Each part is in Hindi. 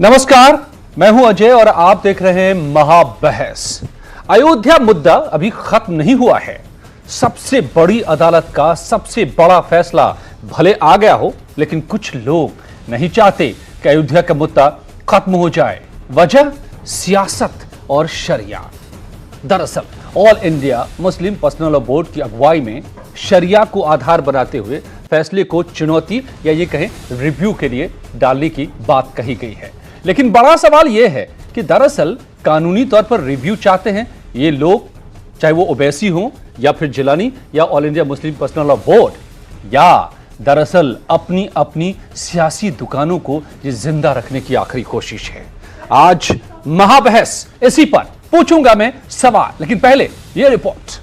नमस्कार, मैं हूं अजय और आप देख रहे हैं महाबहस। अयोध्या मुद्दा अभी खत्म नहीं हुआ है। सबसे बड़ी अदालत का सबसे बड़ा फैसला भले आ गया हो, लेकिन कुछ लोग नहीं चाहते कि अयोध्या का मुद्दा खत्म हो जाए। वजह सियासत और शरिया। दरअसल all India Muslim personal law board की अगुवाई में शरिया को आधार बनाते हुए फैसले को चुनौती या ये कहें रिव्यू के लिए डालने की बात कही गई है। लेकिन बड़ा सवाल यह है कि दरअसल कानूनी तौर पर रिव्यू चाहते हैं ये लोग, चाहे वो ओवैसी हो या फिर जिलानी या all India Muslim personal law board, या दरअसल अपनी अपनी सियासी दुकानों को ये जिंदा रखने की आखिरी कोशिश है। आज महाबहस इसी पर पूछूंगा मैं सवाल, लेकिन पहले ये रिपोर्ट।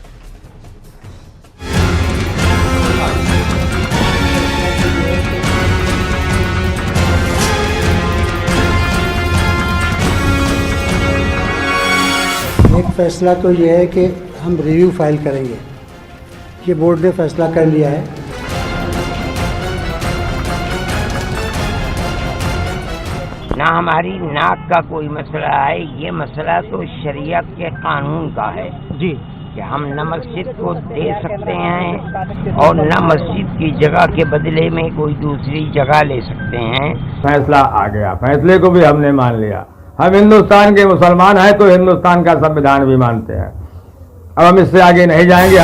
एक फैसला तो ये है कि हम रिव्यू फाइल करेंगे। ये बोर्ड ने फैसला कर लिया है। ना हमारी नाक का कोई मसला है, ये मसला तो शरीयत के कानून का है जी, कि हम न मस्जिद को दे सकते हैं और न मस्जिद की जगह के बदले में कोई दूसरी जगह ले सकते हैं। फैसला आ गया, फैसले को भी हमने मान लिया। हम हिंदुस्तान के मुसलमान हैं तो हिंदुस्तान का संविधान भी मानते हैं। अब हम इससे आगे नहीं जाएंगे।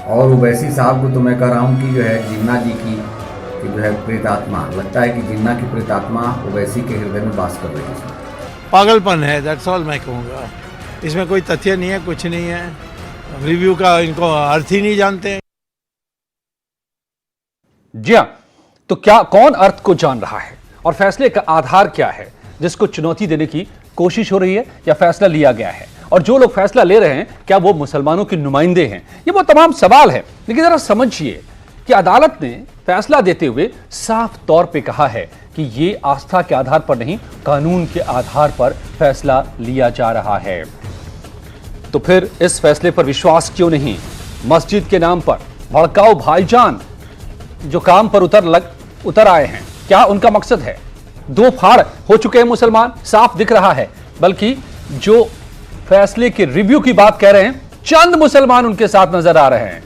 और ओवैसी साहब को तो मैं कह रहा हूँ कि जो है जिन्ना जी की जो है प्रेतात्मा, लगता है कि जिन्ना की प्रेतात्मा ओवैसी के हृदय में वास कर रही है। पागलपन है, दैट्स ऑल मैं कहूँगा। इसमें कोई तथ्य नहीं है, कुछ नहीं है। रिव्यू का इनको अर्थ ही नहीं जानते। जी हां, तो क्या कौन अर्थ को जान रहा है और फैसले का आधार क्या है जिसको चुनौती देने की कोशिश हो रही है या फैसला लिया गया है? और जो लोग फैसला ले रहे हैं क्या वो मुसलमानों के नुमाइंदे हैं? ये वो तमाम सवाल है। लेकिन जरा समझिए कि अदालत ने फैसला देते हुए साफ तौर पे कहा है कि ये आस्था के आधार पर नहीं, कानून के आधार पर फैसला लिया जा रहा है। तो फिर इस फैसले पर विश्वास क्यों नहीं? मस्जिद के नाम पर भड़काऊ भाईजान जो काम पर उतर आए हैं, क्या उनका मकसद है? दो फाड़ हो चुके हैं मुसलमान, साफ दिख रहा है। बल्कि जो फैसले के रिव्यू की बात कह रहे हैं, चंद मुसलमान उनके साथ नजर आ रहे हैं।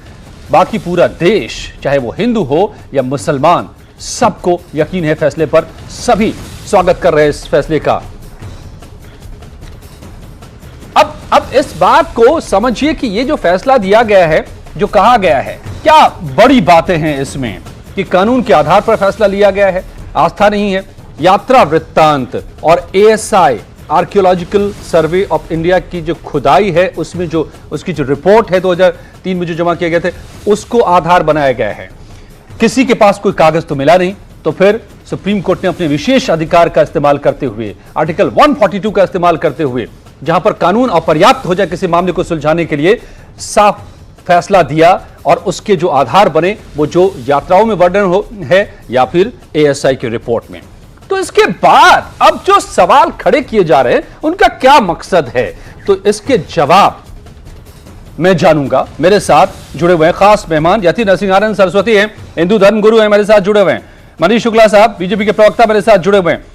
बाकी पूरा देश, चाहे वो हिंदू हो या मुसलमान, सबको यकीन है फैसले पर। सभी स्वागत कर रहे हैं इस फैसले का। अब इस बात को समझिए कि ये जो फैसला दिया गया है, जो कहा गया है, क्या बड़ी बातें हैं इसमें कि कानून के आधार पर फैसला लिया गया है, आस्था नहीं है। यात्रा वृत्तांत और ASI archaeological survey of India की जो खुदाई है, उसमें जो उसकी जो रिपोर्ट है 2003 में जो जमा किए गए थे, उसको आधार बनाया गया है। किसी के पास कोई कागज तो मिला नहीं, तो फिर सुप्रीम कोर्ट ने अपने विशेष अधिकार का इस्तेमाल करते हुए, आर्टिकल 142 का इस्तेमाल करते हुए, जहां पर कानून अपर्याप्त हो जाए किसी मामले को सुलझाने के लिए, साफ फैसला दिया। और उसके जो आधार बने वो जो यात्राओं में वर्णन है या फिर एएसआई की रिपोर्ट में। तो इसके बाद अब जो सवाल खड़े किए जा रहे हैं उनका क्या मकसद है, तो इसके जवाब मैं जानूंगा। मेरे साथ जुड़े हुए हैं खास मेहमान, यति नरसिंहानंद सरस्वती हैं, हिंदू धर्म गुरु हैं, मेरे साथ जुड़े हुए हैं। मनीष शुक्ला साहब बीजेपी के प्रवक्ता मेरे साथ जुड़े हुए हैं।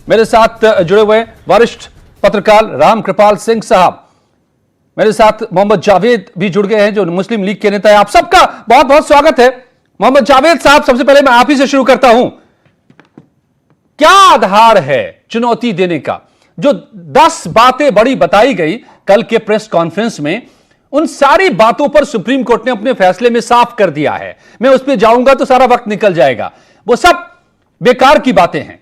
मेरे साथ जुड़े हुए हैं वरिष्ठ पत्रकार राम कृपाल सिंह साहब। मेरे साथ मोहम्मद जावेद भी जुड़ गए हैं जो मुस्लिम लीग के नेता है। आप सबका बहुत बहुत स्वागत है। मोहम्मद जावेद साहब, सबसे पहले मैं आप ही से शुरू करता हूं। क्या आधार है चुनौती देने का? जो 10 बातें बड़ी बताई गई कल के प्रेस कॉन्फ्रेंस में, उन सारी बातों पर सुप्रीम कोर्ट ने अपने फैसले में साफ कर दिया है। मैं उस पर जाऊंगा तो सारा वक्त निकल जाएगा। वो सब बेकार की बातें हैं।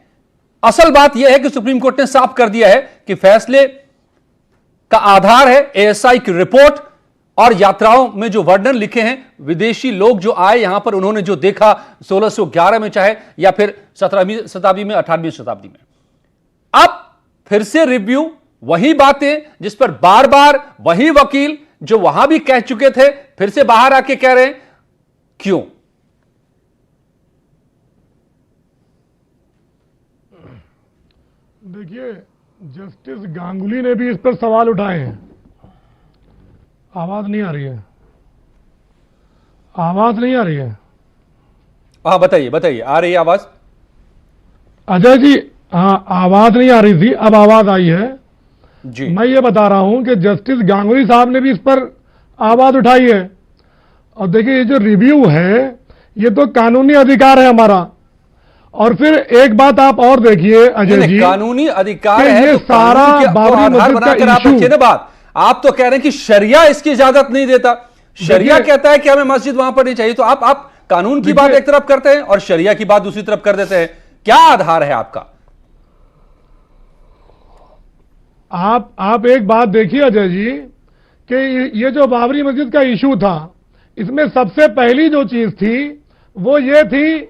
असल बात यह है कि सुप्रीम कोर्ट ने साफ कर दिया है कि फैसले का आधार है एएसआई की रिपोर्ट और यात्राओं में जो वर्णन लिखे हैं, विदेशी लोग जो आए यहां पर, उन्होंने जो देखा 1611 में चाहे या फिर 17वीं शताब्दी में, 18वीं शताब्दी में। अब फिर से रिव्यू, वही बातें जिस पर बार बार वही वकील जो वहां भी कह चुके थे फिर से बाहर आके कह रहे हैं। क्यों? देखिए, जस्टिस गांगुली ने भी इस पर सवाल उठाए हैं। आवाज नहीं आ रही है। आवाज नहीं आ रही है? हाँ बताइए बताइए, आ रही है आवाज? अजय जी, हाँ आवाज नहीं आ रही थी, अब आवाज आई है जी। मैं ये बता रहा हूं कि जस्टिस गांगुली साहब ने भी इस पर आवाज उठाई है। और देखिए ये जो रिव्यू है ये तो कानूनी अधिकार है हमारा। और फिर एक बात आप और देखिए अजय जी, कानूनी अधिकार कि है ये तो सारा कानून के बाबरी आधार मस्जिद बनाकर का आप इशू, रखिए ना बात। आप तो कह रहे हैं कि शरिया इसकी इजाजत नहीं देता, शरिया देखिए- कहता है कि हमें मस्जिद वहां पर नहीं चाहिए, तो आप कानून की बात एक तरफ करते हैं और शरिया की बात दूसरी तरफ कर देते हैं। क्या आधार है आपका? आप एक बात देखिए अजय जी कि ये जो बाबरी मस्जिद का इशू था, इसमें सबसे पहली जो चीज थी वो ये थी,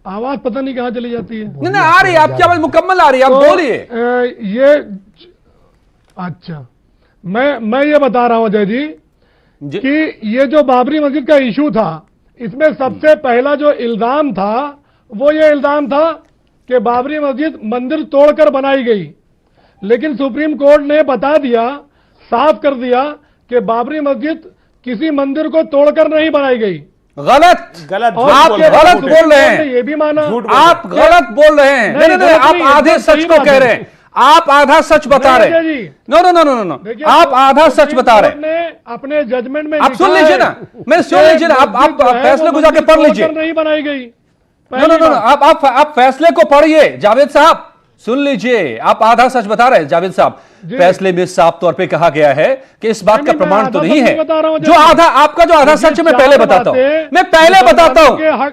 आवाज पता नहीं कहां चली जाती है। नहीं आ रही है, आपकी आवाज मुकम्मल आ रही है, आप बोलिए। ये अच्छा, मैं ये बता रहा हूं अजय जी कि ये जो बाबरी मस्जिद का इशू था, इसमें सबसे पहला जो इल्जाम था वो ये इल्जाम था कि बाबरी मस्जिद मंदिर तोड़कर बनाई गई। लेकिन सुप्रीम कोर्ट ने बता दिया, साफ कर दिया कि बाबरी मस्जिद किसी मंदिर को तोड़कर नहीं बनाई गई। गलत गलत आप गलत बोल रहे हैं, ये भी माना, आप गलत बोल रहे हैं। नहीं नहीं, आप आधे सच को कह रहे हैं, आप आधा सच बता रहे हैं। No no no no no, आप आधा सच बता रहे हैं। अपने जजमेंट में आप सुन लीजिए ना, मैं सुन लीजिए ना, आप फैसले को जाके पढ़ लीजिए। नहीं बनाई गई। नो नो नो, आप फैसले को पढ़िए जावेद साहब, सुन लीजिए। आप आधा सच बता रहे हैं जावेद साहब। फैसले में साफ तौर पे कहा गया है कि इस बात का प्रमाण तो नहीं है। जो आधा आपका जो आधा सच मैं पहले बताता हूं, मैं पहले बताता हूं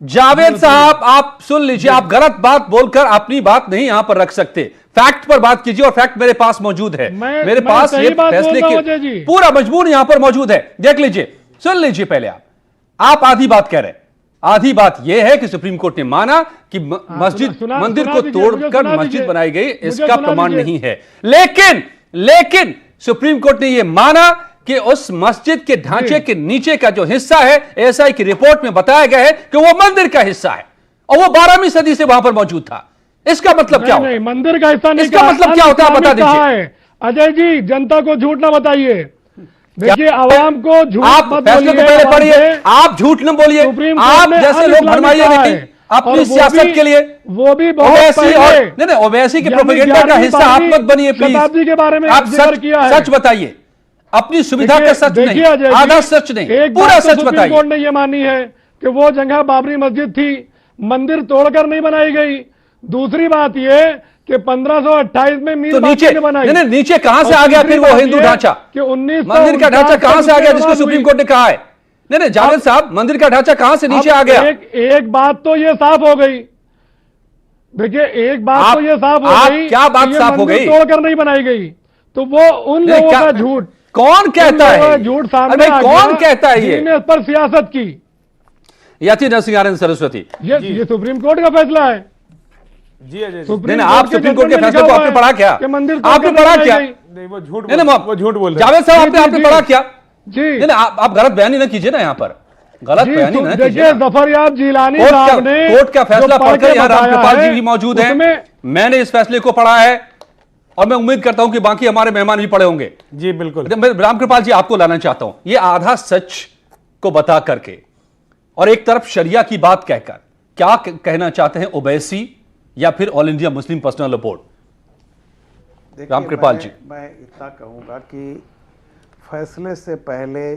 जावेद साहब, आप सुन लीजिए। आप गलत बात बोलकर अपनी बात नहीं यहां पर रख सकते। फैक्ट पर बात कीजिए और फैक्ट मेरे पास मौजूद है। मेरे पास ये फैसले की पूरा मजमून यहां पर मौजूद है, देख लीजिए, सुन लीजिए। पहले आप आधी बात कह रहे हैं। आधी बात यह है कि सुप्रीम कोर्ट ने माना कि मंदिर को तोड़कर मस्जिद बनाई गई, इसका प्रमाण नहीं है। लेकिन सुप्रीम कोर्ट ने यह माना कि उस मस्जिद के ढांचे के नीचे का जो हिस्सा है, एएसआई की रिपोर्ट में बताया गया है कि वो मंदिर का हिस्सा है और वो 12वीं सदी से वहां पर मौजूद था। इसका मतलब क्या होता है? मंदिर का हिस्सा नहीं, इसका मतलब क्या होता है बता दीजिए अजय जी। जनता को झूठ ना बताइए। देखिए आवाम को झूठ आप फैसले को पहले पढ़िए, आप झूठ न बोलिए। आप जैसे लोग भरमाइए नहीं अपनी सियासत के लिए। वो भी ओवैसी और नहीं ओवैसी के प्रोपेगेंडा का हिस्सा आप मत बनिए प्लीज। शताब्दी के बारे में आप सच बताइए, अपनी सुविधा का सच नहीं, आधा सच नहीं, पूरा सच बताइए। कोर्ट ने यह मानी है कि वो जगह बाबरी मस्जिद थी, मंदिर तोड़कर नहीं बनाई गई। दूसरी बात यह कि 1528 में मीर नीचे बनाई। नहीं, नीचे कहां से आ गया फिर वो हिंदू ढांचा? कि 19 मंदिर का ढांचा कहां से आ गया जिसको सुप्रीम कोर्ट ने कहा है? नहीं जावेद साहब, मंदिर का ढांचा कहां से नीचे आ गया? एक बात तो ये साफ हो गई। देखिए एक बात तो ये साफ हो गई। क्या बात साफ हो गई? तोड़कर नहीं बनाई गई, तो वो उन लोगों का झूठ। कौन कहता है झूठ सामने? कौन कहता है ये? इस पर सियासत की यति नरसिंह सरस्वती, ये सुप्रीम कोर्ट का फैसला है जी अजय। आप सुप्रीम कोर्ट के फैसले को आपने पढ़ा क्या? आपने पढ़ा क्या? नहीं वो झूठ बोल रहे हैं। जावेद साहब आपने पढ़ा क्या? जी नहीं आप गलत बयानी ना कीजिए ना, यहाँ पर गलत बयानी ना कीजिए। देखिए जफरयाब जिलानी साहब ने कोर्ट का फैसला पढ़कर यहाँ रामकृपाल जी भी मौजूद हैं। मैंने इस फैसले को पढ़ा है और मैं उम्मीद करता हूं कि बाकी हमारे मेहमान भी पढ़े होंगे। जी बिल्कुल। मैं रामकृपाल जी आपको लाना चाहता हूं, ये आधा सच को बता करके और एक तरफ शरिया की बात कहकर क्या कहना चाहते हैं ओवैसी या फिर all India Muslim personal law board? Ramkripal ji, मैं इतना कहूँगा कि फैसले से पहले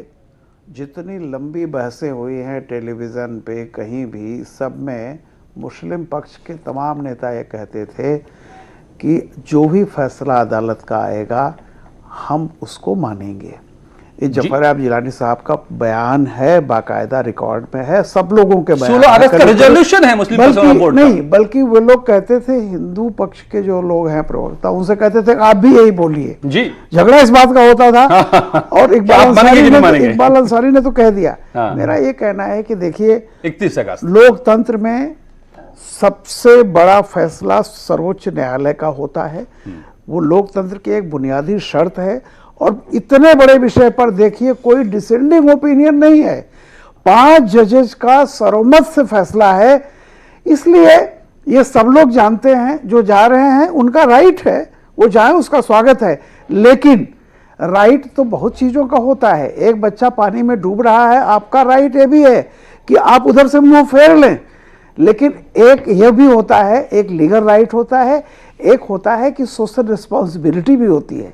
जितनी लंबी बहसें हुई हैं टेलीविज़न पे कहीं भी, सब में मुस्लिम पक्ष के तमाम नेता ये कहते थे कि जो भी फैसला अदालत का आएगा हम उसको मानेंगे। ये जफरयाब जिलानी साहब का बयान है, बाकायदा रिकॉर्ड में है, सब लोगों के बयान 16 अगस्त का रिजोल्यूशन है मुस्लिम पर्सनल लॉ बोर्ड नहीं, बल्कि वो लोग कहते थे, हिंदू पक्ष के जो लोग हैं प्रवक्ता, उनसे कहते थे आप भी यही बोलिए जी। झगड़ा इस बात का होता था और इकबाल अंसारी ने तो कह दिया। मेरा ये कहना है कि देखिए 31 अगस्त लोकतंत्र में सबसे बड़ा फैसला सर्वोच्च न्यायालय का होता है, वो लोकतंत्र की एक बुनियादी शर्त है। और इतने बड़े विषय पर देखिए कोई डिसेंडिंग ओपिनियन नहीं है, 5 जजेस का सर्वमत से फैसला है। इसलिए ये सब लोग जानते हैं, जो जा रहे हैं उनका राइट है, वो जाए, उसका स्वागत है। लेकिन राइट तो बहुत चीज़ों का होता है। एक बच्चा पानी में डूब रहा है, आपका राइट ये भी है कि आप उधर से मुंह फेर लें, लेकिन एक ये भी होता है, एक लीगल राइट होता है, एक होता है कि सोशल रिस्पॉन्सिबिलिटी भी होती है।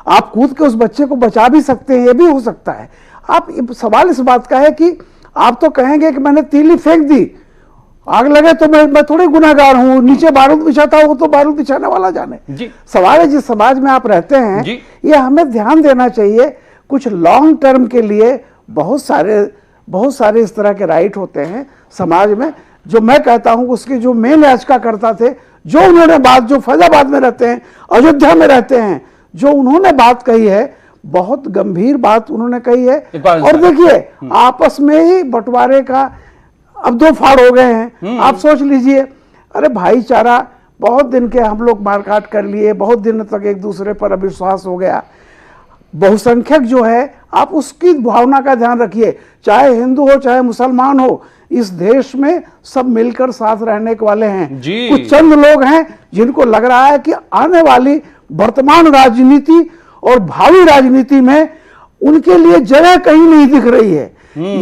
आप कूद के उस बच्चे को बचा भी सकते हैं, ये भी हो सकता है। आप सवाल इस बात का है कि आप तो कहेंगे कि मैंने तीली फेंक दी, आग लगे तो मैं थोड़ी गुनाहगार हूं, नीचे बारूद बिछाता हूं तो बारूद बिछाने वाला जाने। सवाल है जिस समाज में आप रहते हैं, ये हमें ध्यान देना चाहिए। कुछ लॉन्ग टर्म के लिए बहुत सारे इस तरह के राइट होते हैं समाज में, जो मैं कहता हूं उसके जो मेन याचिका करता थे, जो उन्होंने बात, जो फैजाबाद में रहते हैं, अयोध्या में रहते हैं, जो उन्होंने बात कही है, बहुत गंभीर बात उन्होंने कही है। और देखिए आपस में ही बंटवारे का अब दो फाड़ हो गए हैं। आप सोच लीजिए, अरे भाईचारा, बहुत दिन के हम लोग मारकाट कर लिए, बहुत दिन तक एक दूसरे पर अविश्वास हो गया। बहुसंख्यक जो है, आप उसकी भावना का ध्यान रखिए, चाहे हिंदू हो चाहे मुसलमान हो, इस देश में सब मिलकर साथ रहने के वाले हैं। कुछ चंद लोग हैं जिनको लग रहा है कि आने वाली वर्तमान राजनीति और भावी राजनीति में उनके लिए जगह कहीं नहीं दिख रही है।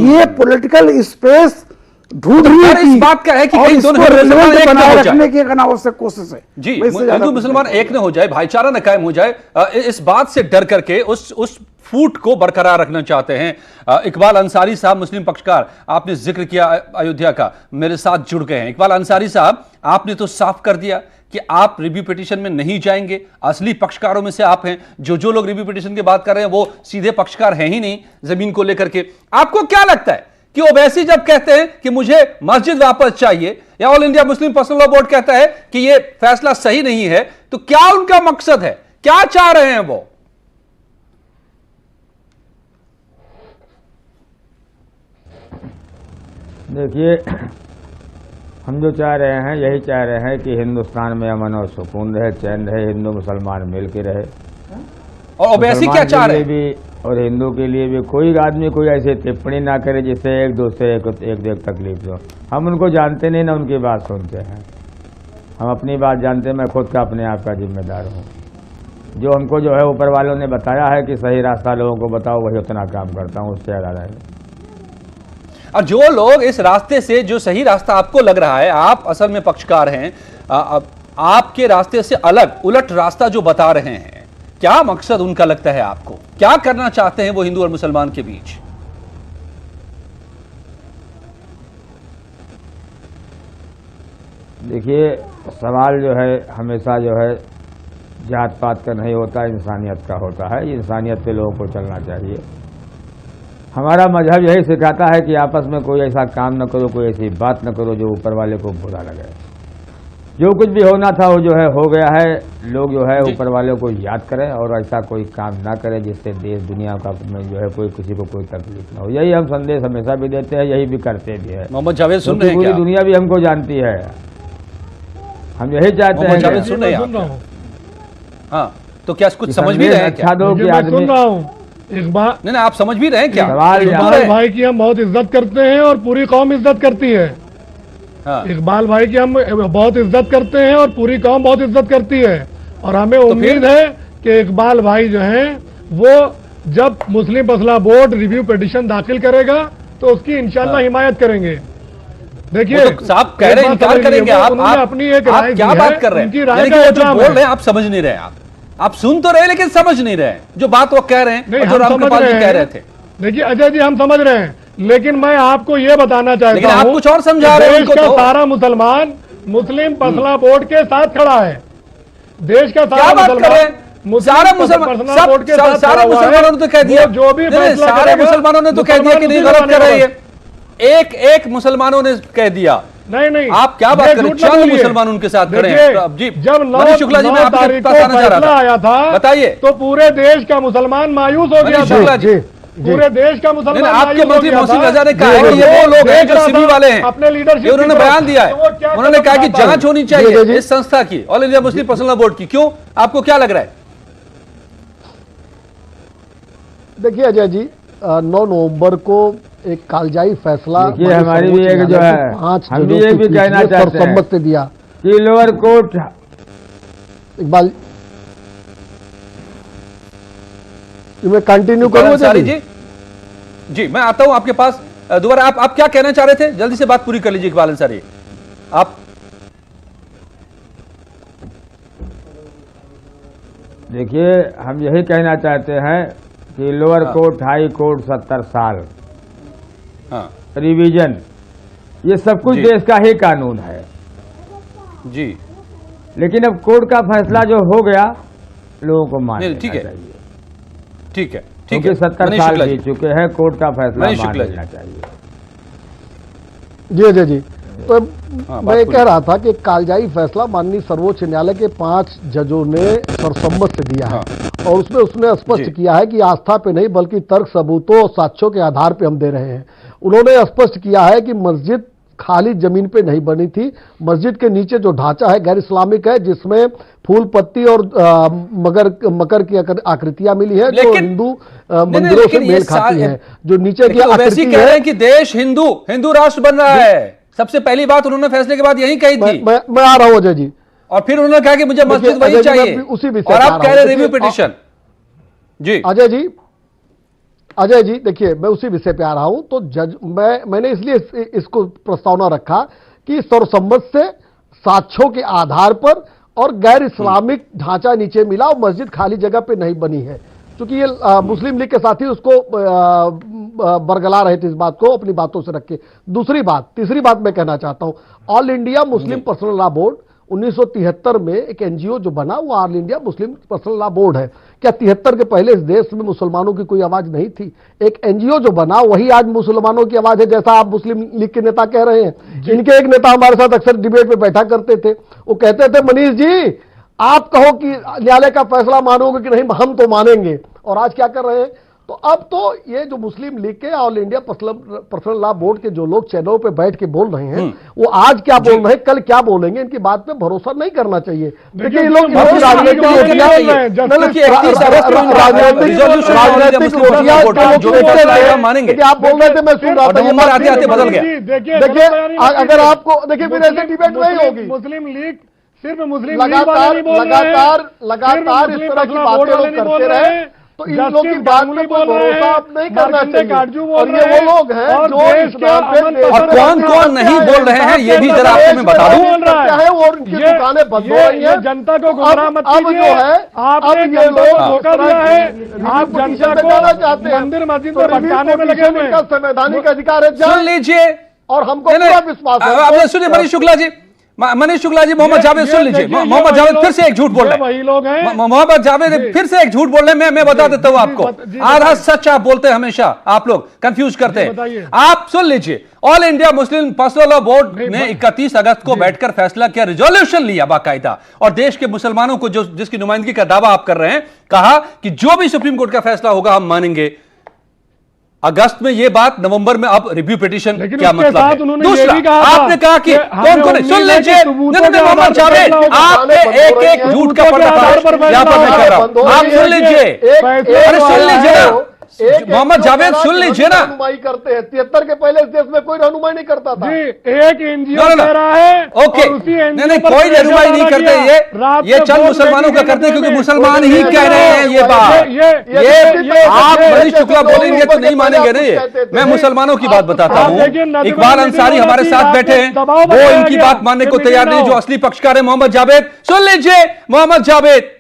ये पॉलिटिकल स्पेस ढूंढने की इस बात का है कि कहीं दोनों रेलेवेंट बनाए रखने की एक अनावश्यक कोशिश है। जी, हिंदू मुसलमान एक न हो जाए, भाईचारा न कायम हो जाए, इस बात से डर करके उस फूट को बरकरार रखना चाहते हैं। इकबाल अंसारी साहब, मुस्लिम पक्षकार, आपने जिक्र किया अयोध्या का, मेरे साथ जुड़ गए हैं। इकबाल अंसारी साहब, आपने तो साफ कर दिया कि आप रिव्यू पिटीशन में नहीं जाएंगे, असली पक्षकारों में से आप हैं। जो लोग रिव्यू पिटीशन की बात कर रहे हैं वो सीधे पक्षकार हैं ही नहीं जमीन को लेकर के। आपको क्या लगता है कि ओवैसी जब कहते हैं कि मुझे मस्जिद वापस चाहिए, या all India Muslim personal law board कहता है कि यह फैसला सही नहीं है, तो क्या उनका मकसद है, क्या चाह रहे हैं वो? देखिए, हम जो चाह रहे हैं, यही चाह रहे हैं कि हिंदुस्तान में अमन और सुकून रहे, चैन रहे, हिंदू मुसलमान मिल के रहे। और ओवैसी क्या चाह रहे हैं? और हिंदू के लिए भी कोई आदमी कोई ऐसी टिप्पणी ना करे जिससे एक दूसरे को एक तकलीफ हो। हम उनको जानते नहीं, ना उनकी बात सुनते हैं। हम अपनी बात जानते हैं। मैं खुद का अपने आप का जिम्मेदार हूँ। जो हमको जो है ऊपर वालों ने बताया है कि सही रास्ता लोगों को बताओ, वही उतना काम करता हूँ, उससे ज़्यादा नहीं। और जो लोग इस रास्ते से, जो सही रास्ता आपको लग रहा है, आप असल में पक्षकार हैं, आपके रास्ते से अलग उलट रास्ता जो बता रहे हैं, क्या मकसद उनका लगता है आपको? क्या करना चाहते हैं वो हिंदू और मुसलमान के बीच? देखिए, सवाल जो है हमेशा जो है जात पात का नहीं होता, इंसानियत का होता है। इंसानियत पे लोगों को चलना चाहिए। हमारा मजहब यही सिखाता है कि आपस में कोई ऐसा काम न करो, कोई ऐसी बात न करो जो ऊपर वाले को बुरा लगे। जो कुछ भी होना था वो जो है हो गया है। लोग जो है ऊपर वालों को याद करें और ऐसा कोई काम ना करें जिससे देश दुनिया का में जो है कोई किसी को कोई तकलीफ ना हो। यही हम संदेश हमेशा भी देते हैं, यही भी करते भी है। मोहम्मद जावेद सुन रहे हैं पूरी दुनिया भी हमको जानती है। हम यही चाहते हैं। जावेद सुन रहे हैं? हाँ, तो क्या कुछ समझ भी रहे हैं? अच्छा दो कि आदमी सुन रहा हूँ इस बार। नहीं, आप समझ भी रहे हैं क्या? इकबाल भाई की हम बहुत इज्जत करते हैं और पूरी कौम इज्जत करती है। इकबाल भाई की हम बहुत इज्जत करते हैं और पूरी कौम बहुत इज्जत करती है। और हमें उम्मीद है कि इकबाल भाई जो हैं वो जब मुस्लिम मसला बोर्ड रिव्यू पिटीशन दाखिल करेगा तो उसकी इंशाल्लाह हिमायत करेंगे। देखिए, तो साहब कह रहे हैं इनकार करेंगे। आप अपनी एक राय क्या बात कर रहे हैं? यानी कि वो जो बोल रहे हैं आप समझ नहीं रहे। आप सुन तो रहे लेकिन समझ नहीं रहे जो बात वो कह रहे हैं, जो रामकृपाल जी कह रहे थे। देखिए अजय जी, हम समझ रहे हैं, लेकिन मैं आपको ये बताना चाहता हूं, आप कुछ और समझा रहे हैं। देश का सारा मुसलमान मुस्लिम मसला बोर्ड के साथ खड़ा है। देश का सारा मुसलमान सारा मुसलमानों ने तो कह दिया, जो भी सारे मुसलमानों ने तो कह दिया कि नहीं, गलत कर रही है। एक मुसलमानों ने कह दिया। नहीं, आप क्या बात करें? चंद मुसलमान उनके साथ खड़े हैं। जी, जब 9 शुक्ला जी, मैं आपके पास आना चाह रहा था, आया था, बताइए। तो पूरे देश का मुसलमान मायूस हो गया था। पूरे देश का मुसलमान आपके मंत्री मोहसिन रजा ने कहा है कि ये वो लोग हैं जो सिमी वाले हैं। अपने लीडरशिप उन्होंने बयान दिया है, उन्होंने कहा कि जांच होनी चाहिए इस संस्था की, all India Muslim personal law board की। क्यों, आपको क्या लग रहा है? देखिए अजय जी, 9 नवंबर को एक कालजाई फैसला ये हमारी भी एक जो है, हम भी ये भी कहना चाहते हैं सम्मत से दिया कि लोअर कोर्ट इकबाल मैं कंटिन्यू करूँ अंसारी जी? जी मैं आता हूं आपके पास दोबारा। आप क्या कहना चाह रहे थे? जल्दी से बात पूरी कर लीजिए इकबाल अंसारी। आप देखिए, हम यही कहना चाहते हैं कि लोअर कोर्ट, हाई कोर्ट 70 साल, रिवीजन, ये सब कुछ देश का ही कानून है जी। लेकिन अब कोर्ट का फैसला जो हो गया, लोगों को मान लेना चाहिए। ठीक है, क्योंकि 70 साल बीत चुके हैं, कोर्ट का फैसला मान लेना चाहिए। जी जी जी। तो मैं कह रहा था कि कालजाई फैसला माननीय सर्वोच्च न्यायालय के 5 जजों ने सर्वसम्मत से दिया है और उसमें उसने स्पष्ट किया है कि आस्था पे नहीं बल्कि तर्क सबूतों और साक्ष्यों के आधार पे हम दे रहे हैं। उन्होंने स्पष्ट किया है कि मस्जिद खाली जमीन पे नहीं बनी थी। मस्जिद के नीचे जो ढांचा है गैर इस्लामिक है, जिसमें फूल पत्ती और मकर की आकृतियां मिली है जो हिंदू मंदिरों से मेल खाती है। जो नीचे की आकृति कह रहे हैं कि देश हिंदू राष्ट्र बन रहा है। सबसे पहली बात उन्होंने फैसले के बाद यही कही थी। मैं आ रहा हूं अजय जी। और फिर उन्होंने कहा कि मुझे मस्जिद वही चाहिए, उसी विषय और आप कह रहे रिव्यू पिटीशन। जी अजय जी देखिए, मैं उसी विषय पे आ रहा हूं। तो मैंने इसलिए इसको प्रस्तावना रखा कि सर्वसम्मत से साक्ष्यों के आधार पर और गैर इस्लामिक ढांचा नीचे मिला और मस्जिद खाली जगह पे नहीं बनी है। क्योंकि ये मुस्लिम लीग के साथी उसको बरगला रहे थे इस बात को अपनी बातों से रख के। तीसरी बात मैं कहना चाहता हूं, all India Muslim personal law board 1973 में एक एनजीओ जो बना वो all India Muslim personal law board है। क्या 73 के पहले इस देश में मुसलमानों की कोई आवाज नहीं थी? एक एनजीओ जो बना वही आज मुसलमानों की आवाज है, जैसा आप मुस्लिम लीग के नेता कह रहे हैं। इनके एक नेता हमारे साथ अक्सर डिबेट में बैठा करते थे, वो कहते थे मनीष जी आप कहो कि न्यायालय का फैसला मानोगे कि नहीं, हम तो मानेंगे। और आज क्या कर रहे हैं? तो अब तो ये जो मुस्लिम लीग के all India personal law board के जो लोग चैनलों पे बैठ के बोल रहे हैं वो आज क्या बोल रहे हैं, कल क्या बोलेंगे, इनकी बात पे भरोसा नहीं करना चाहिए। देखिए ये लोग राजनीतिक आप बोल रहे थे, मैं सुन रहा था, बदल गया। देखिए अगर आपको देखिए फिर ऐसे डिबेट नहीं होगी। मुस्लिम लीग सिर्फ मुस्लिम लगातार इस तरह की बातें लोग करते रहे तो इन लोगों की बात में कोई भरोसा आप नहीं करना चाहिए। और ये वो लोग हैं जो और कौन कौन नहीं बोल रहे हैं ये भी जरा आपको मैं बता दूं है और उनकी दुकानें बंद हो रही हैं। जनता को गुमराह मत कीजिए। अब जो है आपने ये लोग धोखा दिया है। आप जनता को चाहते हैं मंदिर मस्जिद में भटकाने में लगे हुए हैं। संवैधानिक अधिकार है, सुन लीजिए। और हमको पूरा विश्वास है। सुनिए मनीष शुक्ला जी, मोहम्मद जावेद सुन लीजिए। मोहम्मद जावेद फिर से एक झूठ बोल रहे हैं। वही लोग हैं। मोहम्मद जावेद फिर से एक झूठ बोल रहे हैं। मैं बता देता हूं आपको, आधा सच आप बोलते हैं हमेशा, आप लोग कंफ्यूज करते हैं। आप सुन लीजिए, all India Muslim personal law board ने 31 अगस्त को बैठकर फैसला किया, रिजोल्यूशन लिया बाकायदा, और देश के मुसलमानों को जिसकी नुमाइंदगी का दावा आप कर रहे हैं, कहा कि जो भी सुप्रीम कोर्ट का फैसला होगा हम मानेंगे। अगस्त में ये बात, नवंबर में अब रिव्यू पिटीशन, क्या मतलब है? दूसरा आपने कहा कि कौन कौन, सुन लीजिए मोहम्मद जावेद, आपने एक एक झूठ का पर्दाफाश यहां पर मैं कर रहा हूं, आप सुन लीजिए। अरे सुन लीजिए ना मोहम्मद जावेद, सुन लीजिए ना। रहनुमाई करते हैं, 73 के पहले इस देश में कोई रहनुमाई नहीं करता था। एक एनजीओ कह रहा है, ओके, नहीं कोई रहनुमाई नहीं करते, ये चंद मुसलमानों का करते हैं क्योंकि मुसलमान ही कह रहे हैं ये बात। ये आप मनीष शुक्ला बोलेंगे तो नहीं मानेंगे ना ये। मैं मुसलमानों की बात बताता हूँ। इकबाल अंसारी हमारे साथ बैठे हैं, वो इनकी बात मानने को तैयार नहीं, जो असली पक्षकार है मोहम्मद जावेद। सुन लीजिए मोहम्मद जावेद,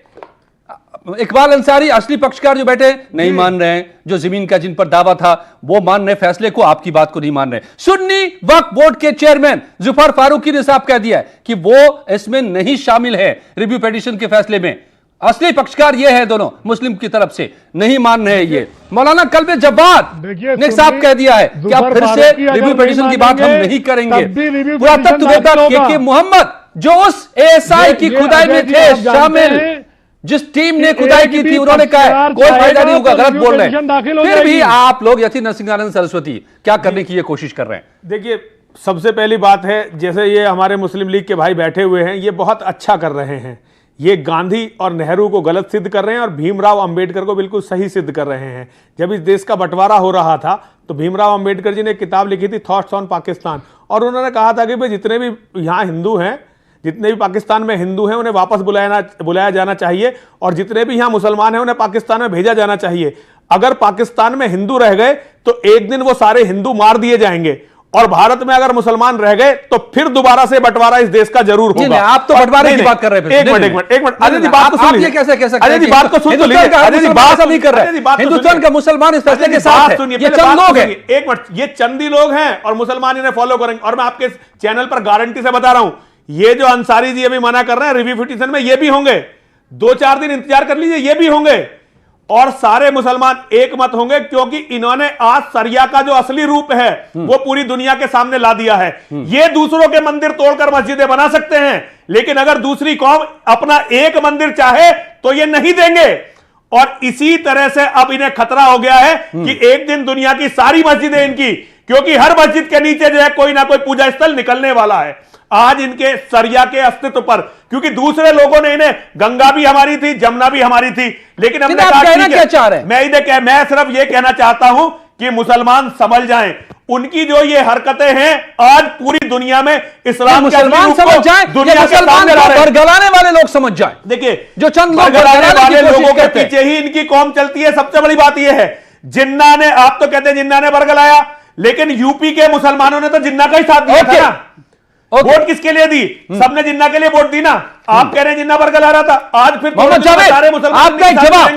इकबाल अंसारी असली पक्षकार जो बैठे नहीं मान रहे हैं, जो जमीन का जिन पर दावा था वो मान रहे फैसले को, आपकी बात को नहीं मान रहे। सुन्नी वक्फ बोर्ड के चेयरमैन जुफर फारूकी ने साफ कह दिया है कि वो इसमें नहीं शामिल है रिव्यू पिटीशन के फैसले में। असली पक्षकार ये है, दोनों मुस्लिम की तरफ से नहीं मान रहे ये। मौलाना कल्बे जब्बार ने साफ कह दिया है कि अब फिर से रिव्यू पिटीशन की बात हम नहीं करेंगे। पुरातत्ववेत्ता के मोहम्मद जो उस एएसआई की खुदाई में थे शामिल, जिस टीम ने खुदाई की थी, उन्होंने कहा कोई फायदा नहीं होगा, गलत बोल रहे हैं। फिर भी आप लोग यथी नरसिंहानंद सरस्वती क्या करने की ये कोशिश कर रहे हैं? देखिए, सबसे पहली बात है, जैसे ये हमारे मुस्लिम लीग के भाई बैठे हुए हैं, ये बहुत अच्छा कर रहे हैं। ये गांधी और नेहरू को गलत सिद्ध कर रहे हैं और भीमराव अंबेडकर को बिल्कुल सही सिद्ध कर रहे हैं। जब इस देश का बंटवारा हो रहा था तो भीमराव अंबेडकर जी ने एक किताब लिखी थी, थॉट्स ऑन पाकिस्तान, और उन्होंने कहा था कि भाई जितने भी यहाँ हिंदू हैं, जितने भी पाकिस्तान में हिंदू हैं उन्हें वापस बुलाया जाना चाहिए, और जितने भी यहां मुसलमान हैं उन्हें पाकिस्तान में भेजा जाना चाहिए। अगर पाकिस्तान में हिंदू रह गए तो एक दिन वो सारे हिंदू मार दिए जाएंगे, और भारत में अगर मुसलमान रह गए तो फिर दोबारा से बंटवारा इस देश का जरूर होगा। आप तो बंटवारे की बात कर रहे हैं। एक मिनट अजय जी, बात तो सुन लीजिए। कैसे कह सकते हैं? अजय जी, बात को सुन तो लीजिए। अजय जी, बात नहीं कर रहे। हिंदुस्तान का मुसलमान इस फैसले के साथ है। ये चंद लोग हैं। एक मिनट, ये चंदी लोग हैं और मुसलमान इन्हें फॉलो करेंगे। और मैं आपके चैनल पर गारंटी से बता रहा हूं, ये जो अंसारी जी अभी मना कर रहे हैं रिव्यू पिटीशन में, ये भी होंगे। 2-4 दिन इंतजार कर लीजिए, ये भी होंगे। और सारे मुसलमान एक मत होंगे, क्योंकि इन्होंने आज शरिया का जो असली रूप है वो पूरी दुनिया के सामने ला दिया है। ये दूसरों के मंदिर तोड़कर मस्जिदें बना सकते हैं, लेकिन अगर दूसरी कौम अपना एक मंदिर चाहे तो ये नहीं देंगे। और इसी तरह से अब इन्हें खतरा हो गया है कि एक दिन दुनिया की सारी मस्जिदें इनकी, क्योंकि हर मस्जिद के नीचे जो है कोई ना कोई पूजा स्थल निकलने वाला है आज इनके शरिया के अस्तित्व पर। क्योंकि दूसरे लोगों ने इन्हें गंगा भी हमारी थी, जमुना भी हमारी थी, लेकिन हमने कहा क्या चाह रहे हैं? मैं सिर्फ ये कहना चाहता हूं कि मुसलमान समझ जाएं, उनकी जो ये हरकतें हैं आज पूरी दुनिया में इस्लाम मुसलमान समझ जाएं, दुनिया के सामने बरगलाने वाले लोग समझ जाएं। देखिए, जो चंद लोग बरगलाने वाले लोगों के पीछे ही इनकी कौम चलती है। सबसे बड़ी बात यह है, जिन्ना ने, आप तो कहते हैं जिन्ना ने बरगलाया, लेकिन यूपी के मुसलमानों ने तो जिन्ना का ही साथ दिया था ना। वोट किसके लिए दी? सबने जिन्ना के लिए वोट दी ना। आप कह रहे हैं जिन्ना बरगला रहा था, आज फिर मोहम्मद जावेद, सारे मुसलमान आपका एक जवाब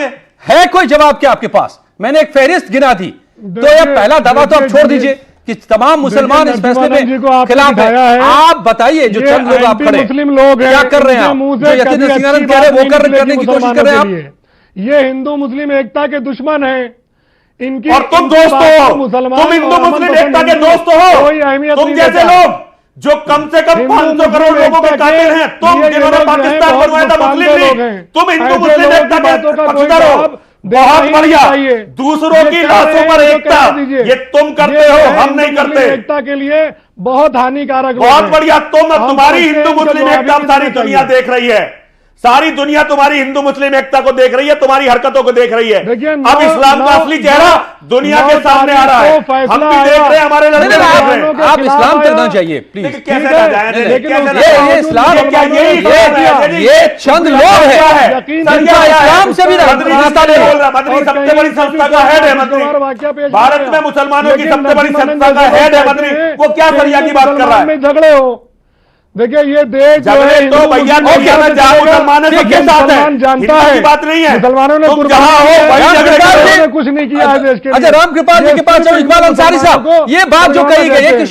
है? कोई जवाब क्या आपके पास? मैंने एक फहरिस्त गिना थी, तो यह पहला दावा तो आप छोड़ दीजिए कि तमाम मुसलमान इस फैसले में खिलाफ है। आप बताइए, जो चंद लोग आप खड़े मुस्लिम लोग क्या कर रहे हैं आप? जो यतीन सिंह कह रहे हैं वो करने की कोशिश कर रहे हैं आप। ये हिंदू मुस्लिम एकता के दुश्मन है इनकी। और तुम दोस्त हो, तुम हिंदू मुस्लिम एकता के दोस्त हो। तुम जैसे लोग जो कम से कम 500 करोड़ लोगों के कातिल हैं, तुम जिन्होंने पाकिस्तान बनवाया था मुस्लिम लीग, तुम हिंदू मुस्लिम एकता के पक्षधर हो। बहुत बढ़िया। दूसरों की लाशों पर एकता, ये तुम करते हो, हम नहीं करते। एकता के लिए बहुत हानिकारक। बहुत बढ़िया। तुम्हारी हिंदू मुस्लिम एकता सारी दुनिया देख रही है। सारी दुनिया तुम्हारी हिंदू मुस्लिम एकता को देख रही है, तुम्हारी हरकतों को देख रही है। अब इस्लाम का असली चेहरा दुनिया के सामने आ रहा है। हम भी देख रहे हैं, हमारे लड़के देख रहे हैं। आप इस्लाम तक ना जाइए प्लीज। कैसे ना जाए? ये इस्लाम, ये चंद लोग हैं, इस्लाम से भी मदनी सबसे बड़ी संस्था का हेड है। मदनी भारत में मुसलमानों की सबसे बड़ी संस्था का हेड है। मदनी वो क्या शरिया की बात कर रहा है? झगड़े हो, देखिए ये देश तो भैया मुसलमान जानता है, बात नहीं है। मुसलमानों ने कुछ नहीं किया है देश के। अच्छा, रामकृपाल जी के पास चलो। इकबाल अंसारी साहब, ये बात जो कही गई है कि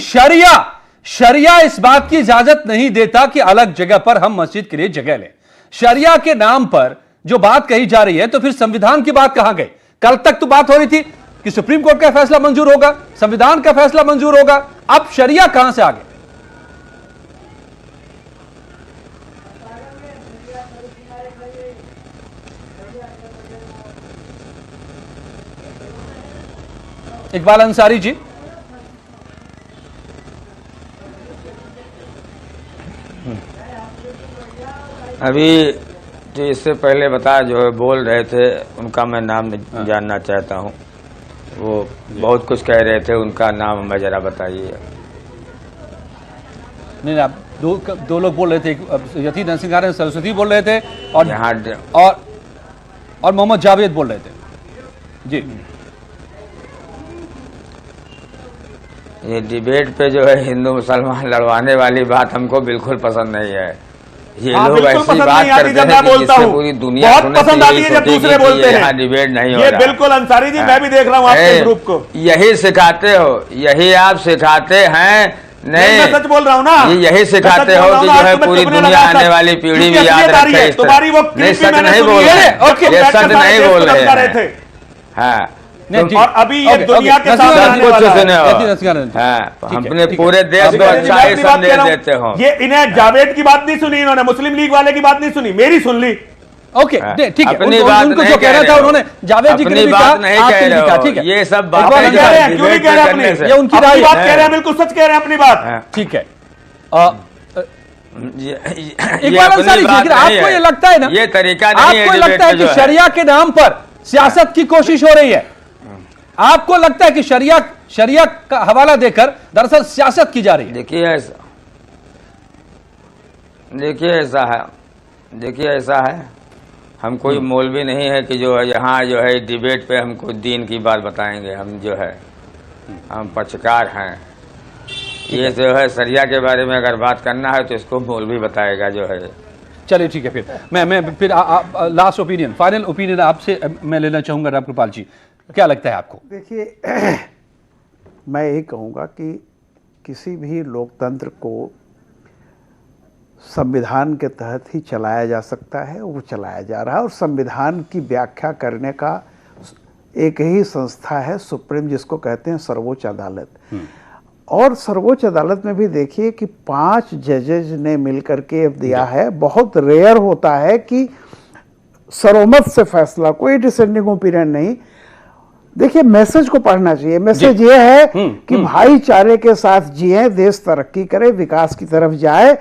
शरिया इस बात की इजाजत नहीं देता कि अलग जगह पर हम मस्जिद के लिए जगह लें। शरिया के नाम पर जो बात कही जा रही है, तो फिर संविधान की बात कहां गई? कल तक तो बात हो रही थी कि सुप्रीम कोर्ट का फैसला मंजूर होगा, संविधान का फैसला मंजूर होगा, अब शरिया कहां से आ गया? इकबाल अंसारी जी, अभी जो इससे पहले बताया जो बोल रहे थे उनका मैं नाम जानना चाहता हूं। वो बहुत कुछ कह रहे थे, उनका नाम हमें जरा बताइए। नहीं, आप दो लोग बोल रहे थे, यतीन सिंह सरस्वती बोल रहे थे और मोहम्मद जावेद बोल रहे थे जी। ये डिबेट पे जो है हिंदू मुसलमान लड़वाने वाली बात हमको बिल्कुल पसंद नहीं है। ये लोग ऐसी बात करते हैं कि जिससे पूरी दुनिया बहुत पसंद आती है जब दूसरे बोलते हैं। यहाँ डिबेट नहीं हो ये रहा। बिल्कुल अंसारी जी, मैं भी देख रहा हूँ आपके ग्रुप को। यही सिखाते हो, यही आप सिखाते हैं। नहीं, मैं सच बोल रहा हूँ ना। यही सिखाते हो कि जो है पूरी दुनिया आने वाली पीढ़ी भी याद रखे। तुम्हारी वो नहीं, सच नहीं बोल रहे, ये सच नहीं बोल रहे हैं। हाँ, और अभी ये दुनिया के सामने आने वाला है। हमने पूरे देश को अच्छा ही संदेश देते हो। ये इन्हें जावेद की बात नहीं सुनी, इन्होंने मुस्लिम लीग वाले की बात नहीं सुनी, मेरी सुन ली। ओके, ठीक है। अपनी बात उनको जो कहना था उन्होंने जावेद जी की बात नहीं कह रहे हो। ठीक है, ये सब बात क्यों नहीं कह रहे अपनी? ये उनकी राय बात कह रहे हैं, बिल्कुल सच कह रहे हैं अपनी बात। ठीक है। इकबाल अंसारी जी, आपको ये लगता है ना, ये तरीका नहीं है, आपको लगता है कि शरिया के नाम पर सियासत की कोशिश हो रही है? आपको लगता है कि शरिया का हवाला देकर दरअसल सियासत की जा रही है? देखिए, देखिए ऐसा है, हम कोई मौलवी नहीं है कि जो है यहाँ जो है डिबेट पे हमको दीन की बात बताएंगे। हम जो है हम पक्षकार हैं। ये जो है सरिया के बारे में अगर बात करना है तो इसको मौलवी बताएगा जो है। चलिए ठीक है, फिर मैं फिर लास्ट ओपिनियन, फाइनल ओपिनियन आपसे मैं लेना चाहूंगा। रामकृपाल जी, क्या लगता है आपको? देखिए, मैं यही कहूँगा कि किसी भी लोकतंत्र को संविधान के तहत ही चलाया जा सकता है, वो चलाया जा रहा है। और संविधान की व्याख्या करने का एक ही संस्था है, सुप्रीम, जिसको कहते हैं सर्वोच्च अदालत। और सर्वोच्च अदालत में भी देखिए कि 5 जजेज ने मिलकर के दिया है। बहुत रेयर होता है कि सर्वमत से फैसला, कोई डिसेंडिंग ओपिनियन नहीं। देखिए, मैसेज को पढ़ना चाहिए। मैसेज ये है कि भाईचारे के साथ जिए, देश तरक्की करे, विकास की तरफ जाए।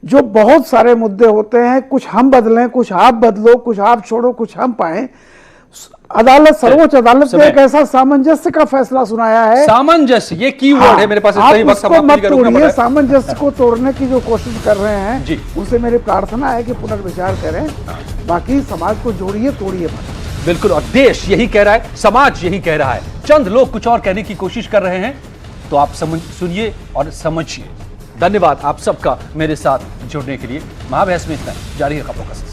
जो बहुत सारे मुद्दे होते हैं, कुछ हम बदलें, कुछ आप बदलो, कुछ आप छोड़ो, कुछ हम पाएं। अदालत, सर्वोच्च अदालत ने एक ऐसा सामंजस्य का फैसला सुनाया है। सामंजस्य, ये कीवर्ड है मेरे पास। मत तोड़िए, सामंजस्य को तोड़ने की जो कोशिश कर रहे हैं उनसे मेरी प्रार्थना है कि पुनर्विचार करें। बाकी समाज को जोड़िए, तोड़िए मत। बिल्कुल, और देश यही कह रहा है, समाज यही कह रहा है। चंद लोग कुछ और कहने की कोशिश कर रहे हैं, तो आप सुनिए और समझिए। धन्यवाद आप सबका मेरे साथ जुड़ने के लिए। महाबहस में इतना, जारी है फोकस।